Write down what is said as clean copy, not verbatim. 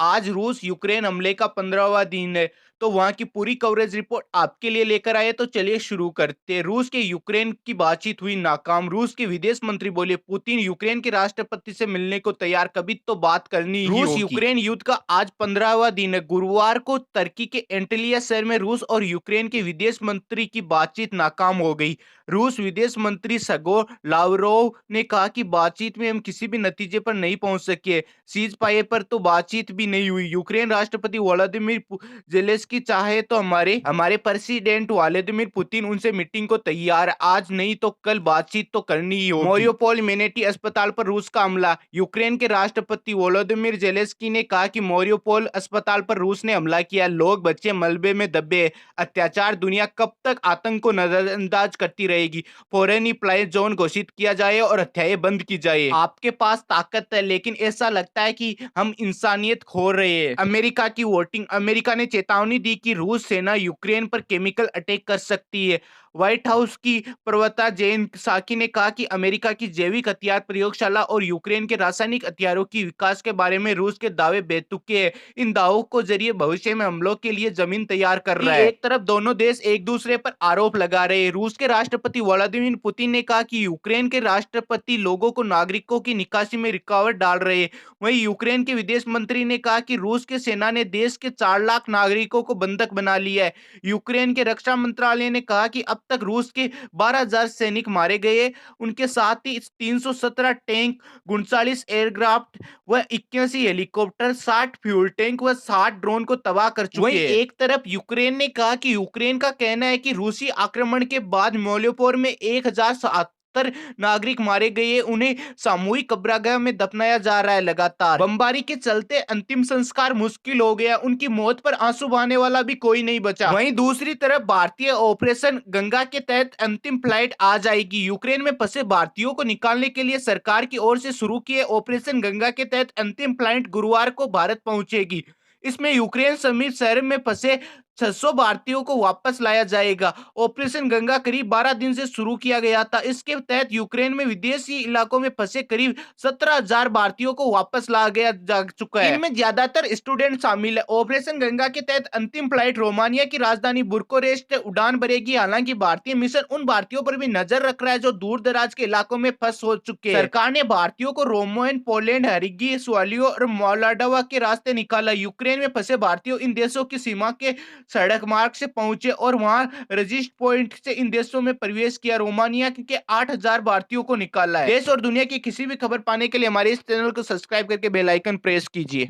आज रूस यूक्रेन हमले का 15वां दिन है, तो वहां की पूरी कवरेज रिपोर्ट आपके लिए लेकर आए। तो चलिए शुरू करते हैं। रूस के यूक्रेन की बातचीत हुई नाकाम। रूस के विदेश मंत्री बोले पुतिन यूक्रेन के राष्ट्रपति से मिलने को तैयार, कभी तो बात करनी ही होगी। रूस यूक्रेन युद्ध का आज 15वां दिन है। गुरुवार को तुर्की के एंटलिया शहर में रूस और यूक्रेन के विदेश मंत्री की बातचीत नाकाम हो गई। रूस विदेश मंत्री सर्गो लावरोव ने कहा कि बातचीत में हम किसी भी नतीजे पर नहीं पहुंच सके। सीज फायर पर तो बातचीत भी नहीं हुई। यूक्रेन राष्ट्रपति व्लादिमीर जेलेंस्की चाहे तो हमारे हमारे प्रेसिडेंट व्लादिमीर पुतिन उनसे मीटिंग को तैयार, आज नहीं तो कल बातचीत तो करनी ही होगी। मोरियोपोल मेनेटी अस्पताल पर रूस का हमला। यूक्रेन के राष्ट्रपति व्लादिमीर जेलेंस्की ने कहा कि मोरियोपोल अस्पताल पर रूस ने हमला किया। लोग बच्चे मलबे में दबे। अत्याचार। दुनिया कब तक आतंक को नजरअंदाज करती रहेगी? फौरन ही फ्लाई जोन घोषित किया जाए और हत्याएं बंद की जाए। आपके पास ताकत है, लेकिन ऐसा लगता है कि हम इंसानियत खो रहे हैं। अमेरिका की वोटिंग। अमेरिका ने चेतावनी दी कि रूस सेना यूक्रेन पर केमिकल अटैक कर सकती है। व्हाइट हाउस की प्रवक्ता जेन साकी ने कहा कि अमेरिका की जैविक हथियार प्रयोगशाला और यूक्रेन के रासायनिक हथियारों की विकास के बारे में रूस के दावे बेतुके हैं। इन दावों को जरिए भविष्य में हमलों के लिए जमीन तैयार कर रहा है। एक तरफ दोनों देश एक दूसरे पर आरोप लगा रहे हैं। रूस के राष्ट्रपति व्लादिमीर पुतिन ने कहा कि यूक्रेन के राष्ट्रपति लोगों को नागरिकों की निकासी में रुकावट डाल रहे हैं। वहीं यूक्रेन के विदेश मंत्री ने कहा कि रूस की सेना ने देश के 4 लाख नागरिकों को बंधक बना लिया है। यूक्रेन के रक्षा मंत्रालय ने कहा कि अब तक रूस के 12,000 सैनिक मारे गए। उनके साथ ही 317 टैंक, 39 एयरक्राफ्ट व 81 हेलीकॉप्टर, 60 फ्यूल टैंक व 60 ड्रोन को तबाह कर चुके हैं। एक तरफ यूक्रेन ने कहा कि यूक्रेन का कहना है कि रूसी आक्रमण के बाद मोलियोपोर में 1070 नागरिक मारे गए। उन्हें सामूहिक कब्रगाह में दफनाया जा रहा है। लगातार बमबारी के चलते अंतिम संस्कार मुश्किल हो गया। उनकी मौत पर आंसू बहाने वाला भी कोई नहीं बचा। वहीं दूसरी तरफ भारतीय ऑपरेशन गंगा के तहत अंतिम फ्लाइट आ जाएगी। यूक्रेन में फंसे भारतीयों को निकालने के लिए सरकार की ओर से शुरू किए ऑपरेशन गंगा के तहत अंतिम फ्लाइट गुरुवार को भारत पहुंचेगी। इसमें यूक्रेन समेत शहर में फंसे 600 भारतीयों को वापस लाया जाएगा। ऑपरेशन गंगा करीब 12 दिन से शुरू किया गया था। इसके तहत यूक्रेन में विदेशी इलाकों में फंसे करीब 17,000 भारतीयों को वापस लाया गया जा चुका है। इनमें ज्यादातर स्टूडेंट शामिल है। ऑपरेशन गंगा के तहत अंतिम फ्लाइट रोमानिया की राजधानी बुरकोरेस्ट उड़ान भरेगी। हालांकि भारतीय मिशन उन भारतीयों पर भी नजर रख रहा है जो दूर दराज के इलाकों में फंस हो चुके हैं। सरकार ने भारतीयों को रोमानिया, पोलैंड, हंगरी, स्वालियो और मोल्डोवा के रास्ते निकाला। यूक्रेन में फंसे भारतीय इन देशों की सीमा के सड़क मार्ग से पहुंचे और वहां रजिस्ट पॉइंट से इन देशों में प्रवेश किया। रोमानिया के 8,000 भारतीयों को निकाला है। देश और दुनिया की किसी भी खबर पाने के लिए हमारे इस चैनल को सब्सक्राइब करके बेल आइकन प्रेस कीजिए।